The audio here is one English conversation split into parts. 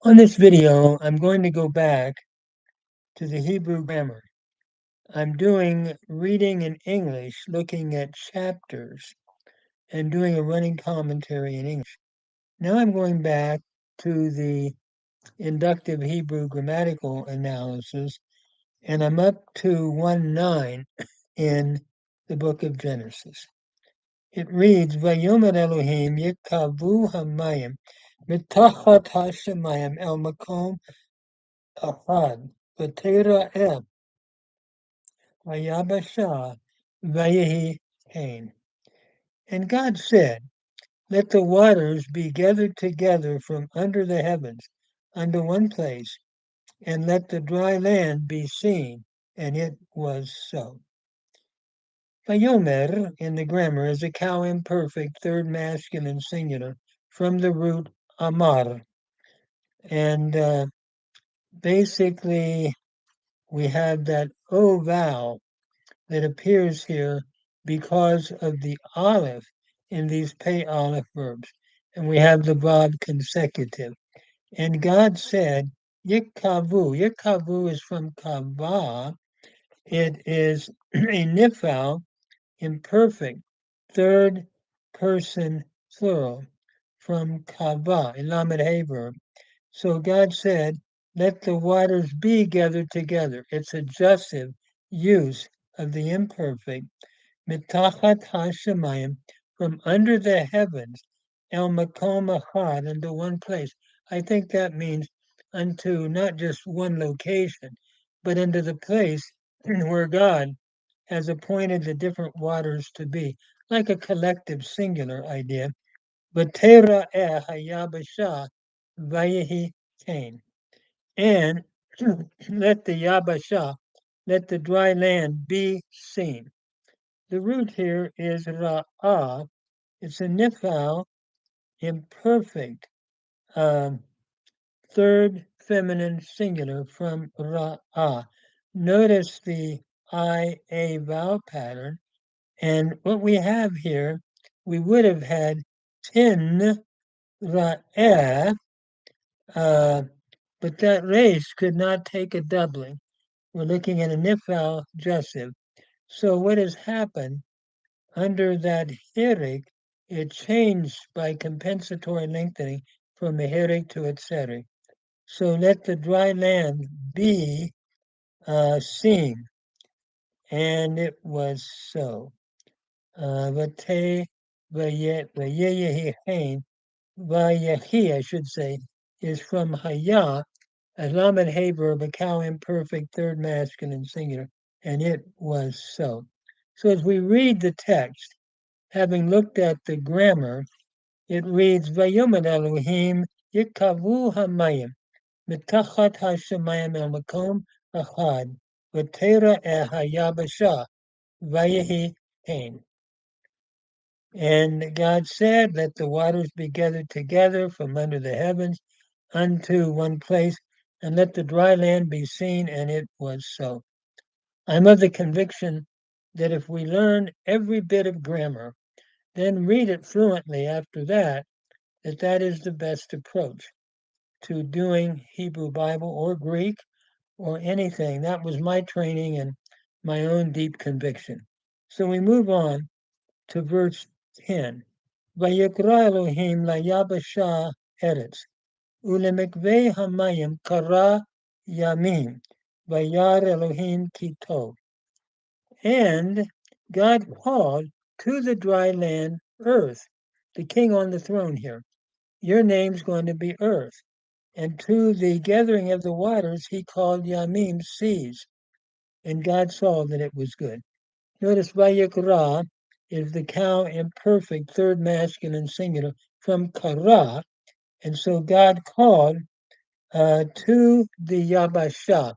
On this video, I'm going to go back to the Hebrew grammar. I'm doing reading in English, looking at chapters, and doing a running commentary in English. Now I'm going back to the inductive Hebrew grammatical analysis, and I'm up to 1:9 in the book of Genesis. It reads, Vayomer Elohim yikavu hamayim mitachat hashemayim el makom achad v'tera'eh vayabasha vayehi hain. And God said, let the waters be gathered together from under the heavens unto one place, and let the dry land be seen. And it was so. Vayomer in the grammar is a cow imperfect, third masculine singular from the root amar. And basically, we have that O vowel that appears here because of the aleph in these pay aleph verbs. And we have the vav consecutive. And God said, Yikavu. Yikavu is from kava. It is a nifal, imperfect, third person plural from kava, a lamed hey verb. So God said, let the waters be gathered together. It's a jussive use of the imperfect. Mitachat hashemayim, from under the heavens, el makom achad, into one place. I think that means unto not just one location, but into the place where God has appointed the different waters to be, like a collective singular idea. V'tera'eh hayabasha vayehi kain. And let the yabasha, let the dry land be seen. The root here is ra'ah. It's a nifal, imperfect, third feminine singular from ra'ah. Notice the I-A vowel pattern. And what we have here, we would have had tin ra'eh, but that race could not take a doubling. We're looking at a nifal jussive. So what has happened under that hirik, it changed by compensatory lengthening from a hirik to a tzeri. So let the dry land be seen. And it was so. Vate vayehi hain, vayehi, I should say, is from haya, a lamed hey verb, a cow imperfect, third masculine singular, and it was so. So as we read the text, having looked at the grammar, it reads, Vayomer Elohim yikavu hamayim mitachat hashemayim el makom achad v'tera'eh hayabasha vayehi hain. And God said, let the waters be gathered together from under the heavens unto one place, and let the dry land be seen, and it was so. I'm of the conviction that if we learn every bit of grammar, then read it fluently after that, that is the best approach to doing Hebrew Bible or Greek or anything. That was my training and my own deep conviction. So we move on to verse 10. Vayikra Elohim layabasha eretz, ulemekvei hamayim kara yamim, vayar Elohim ki tov. And God called to the dry land earth, the king on the throne here. Your name's going to be earth. And to the gathering of the waters, he called Yamim seas. And God saw that it was good. Notice Vayikra is the cow imperfect, third masculine singular from Kara. And so God called to the Yabasha,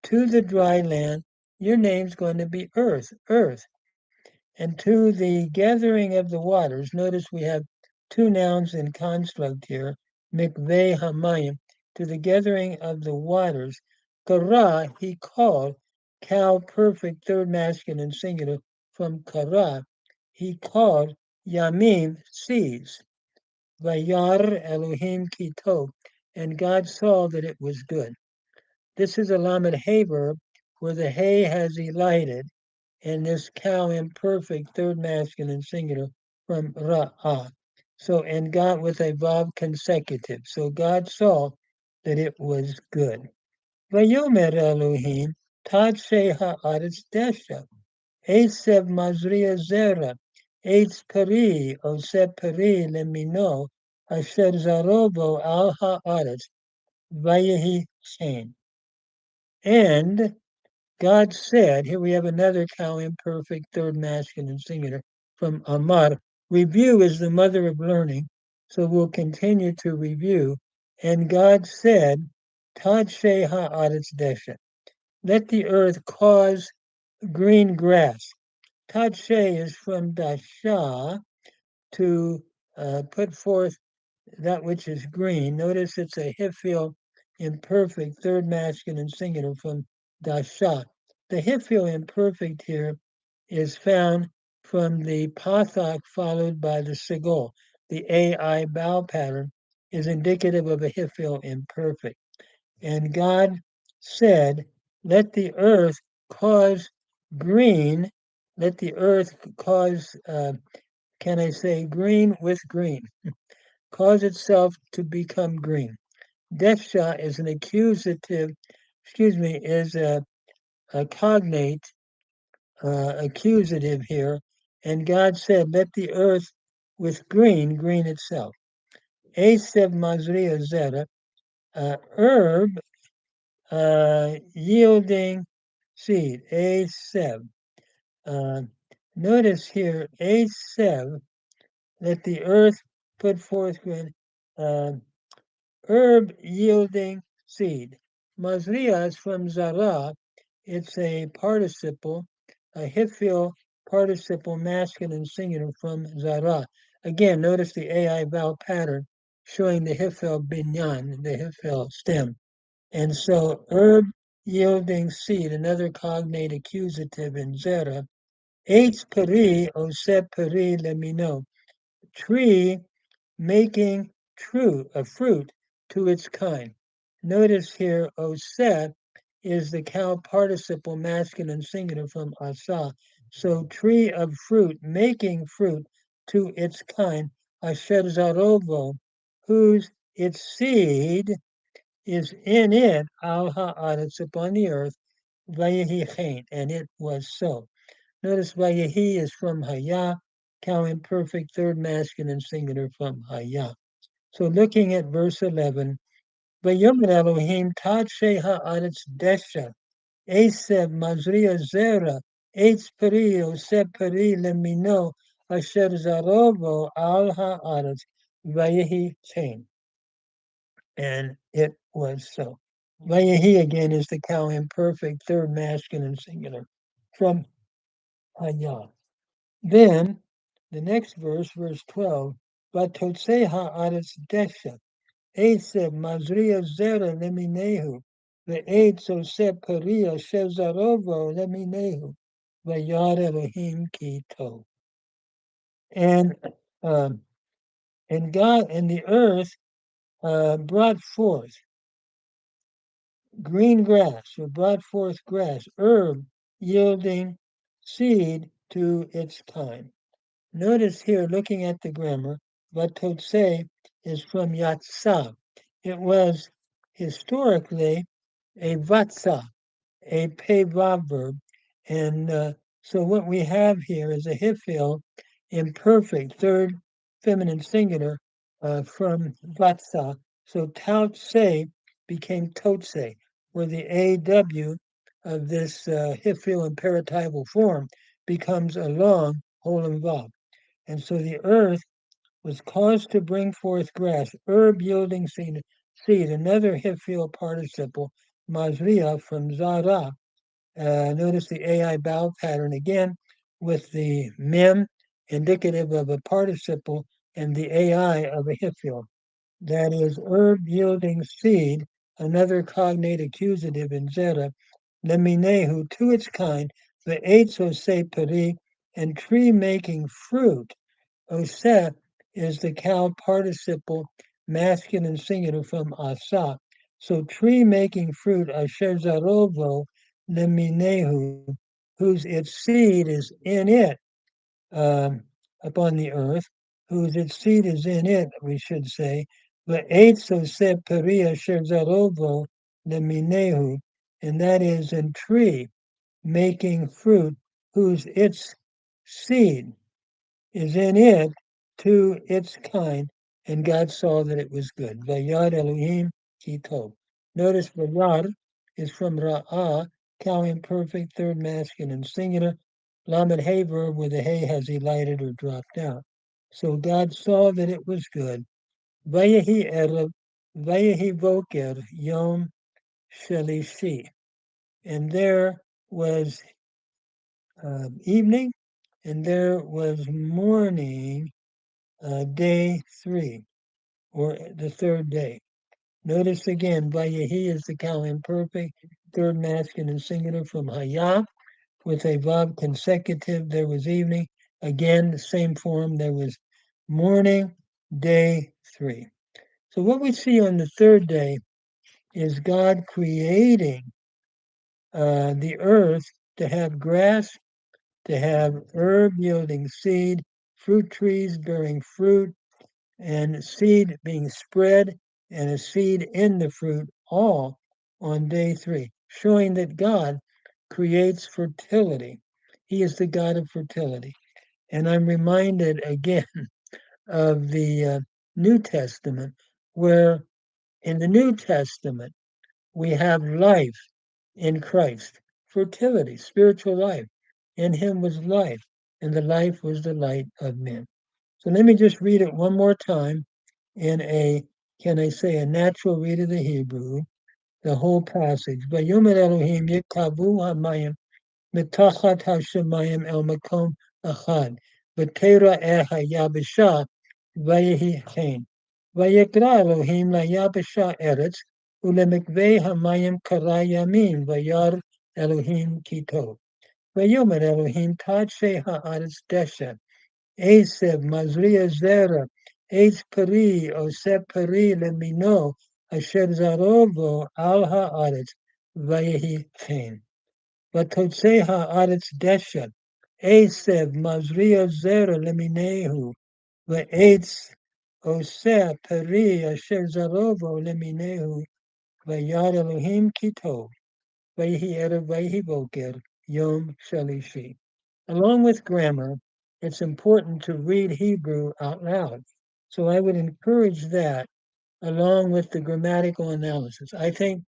to the dry land, your name's going to be earth, earth. And to the gathering of the waters, notice we have two nouns in construct here, mikveh hamayim, to the gathering of the waters. Kara, he called, cow perfect, third masculine singular, from kara, he called Yamim, seas. Vayar Elohim ki tov, and God saw that it was good. This is a lamed hay verb where the hay has elided, and this cow imperfect, third masculine singular from ra'ah. So, and God with a vav consecutive. So God saw that it was good. Vayomer Elohim, Tad ha'aretz desha, Esev mazria zera, Eitz peri, Oseh peri lemino, Asher zarobo al ha'aretz, Vayehi chain. And God said, here we have another cow imperfect, third masculine singular from Amar. Review is the mother of learning, so we'll continue to review. And God said, Tad ha'aretz desha, let the earth cause green grass. Tad is from dasha, to put forth that which is green. Notice it's a hifil imperfect, third masculine singular from dasha. The hifil imperfect here is found from the pathak followed by the sigol. The AI bow pattern is indicative of a hifil imperfect. And God said, let the earth cause green, let the earth cause, can I say, green with green, cause itself to become green. Desha is an accusative, is a cognate, accusative here. And God said, let the earth with green, green itself. Asev mazria zera, herb yielding seed, Asev. Uh, Notice here, Asev, let the earth put forth green. Uh, Herb yielding seed. Mazria is from zara. It's a participle, a hifil participle, masculine singular from zara. Again, notice the AI vowel pattern showing the hifil binyan, the hifil stem. And so herb yielding seed, another cognate accusative in zera. Eitz peri, oseh peri lemino. Tree making true a fruit to its kind. Notice here, oseh is the cow participle masculine singular from asa. So tree of fruit, making fruit to its kind, asher zarovo, whose its seed is in it, al ha'aretz, upon the earth, vayehi chen, and it was so. Notice vayehi is from haya, cow imperfect, third masculine singular from haya. So looking at verse 11, Vayomer Elohim tad ha'aretz desha, Esev mazria zera, Eitz peri oseh peri lemino, asher zarovo al ha'aretz, vayehi chen. And it was so. Vayehi again is the cow imperfect, third masculine singular from haya. Then the next verse, verse 12, Vatotse ha'aretz desha, Esev mazria zera leminehu, ve'etz oseh peria shezarovo leminehu, vayar Elohim ki tov. And um, and God and the earth brought forth green grass, or brought forth grass, herb yielding seed to its time. Notice here, looking at the grammar, vatotse is from yatsa. It was historically a vatsa, a peva verb. And so what we have here is a hifil, imperfect, third feminine singular from vatsa. So tautse became totse, where the AW of this hifil imperatival form becomes a long whole and vav. And so the earth was caused to bring forth grass, herb yielding seed, another hifil participle, mazria from zara. Notice the AI bow pattern again with the mem indicative of a participle and the AI of a hifil. That is herb yielding seed, another cognate accusative in zera, leminehu, to its kind, the eitzo se peri, and tree making fruit. Oseh is the cow participle, masculine and singular from asa. So tree making fruit, asher zarovo leminehu, whose its seed is in it, um, upon the earth, whose its seed is in it, we should say. Ve'etz oseh peri asher zarovo leminehu, and that is a tree making fruit, whose its seed is in it to its kind, and God saw that it was good. Vayad Elohim ki tov. Notice Vayad is from Ra'ah, cow imperfect, third masculine singular. Lamed Hey verb where the Hey has elided or dropped out. So God saw that it was good. Vayahi Erev, Vayahi Voker, Yom Shalishi. And there was evening, and there was morning, day 3, or the third day. Notice again, Vayahi is the cow imperfect, third masculine singular from Hayah, with a Vav consecutive. There was evening. Again, the same form. There was morning, day 3. So what we see on the third day is God creating the earth to have grass, to have herb yielding seed, fruit trees bearing fruit, and seed being spread, and a seed in the fruit, all on day 3, showing that God creates fertility. He is the God of fertility. And I'm reminded again of the New Testament, where in the New Testament we have life in Christ, fertility, spiritual life. In him was life, and the life was the light of men. So let me just read it one more time in a, can I say, a natural read of the Hebrew, the whole passage. Vayomer Elohim yikavu hamayim mitachat hashemayim el makom achad v'tera hayabisha vayehi chen. Vayikra Elohim layabisha eretz ulemikvei hamayim kara yamin vayar Elohim kito. Vayomer Elohim tadshe haaretz desha. Aseb, Mazria Zera, Eitz Peri, Osep Peri, Lemino, Asher Zarovo, Al Haaretz, Vayehi Chen. Vatotse Haaretz Desha, Aseb, Mazria Zera, Leminehu, Vaetz, Osep Peri, Asher Zarovo, Leminehu, Vayad Elohim Kito, Vayehi Erev, Vayehi Boker, Yom Shalishi. Along with grammar, it's important to read Hebrew out loud. So I would encourage that along with the grammatical analysis. I think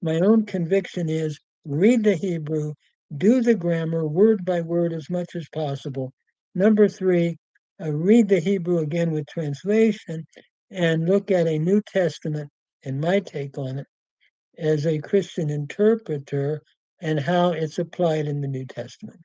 my own conviction is read the Hebrew, do the grammar word by word as much as possible. Number 3, read the Hebrew again with translation and look at a New Testament and my take on it as a Christian interpreter and how it's applied in the New Testament.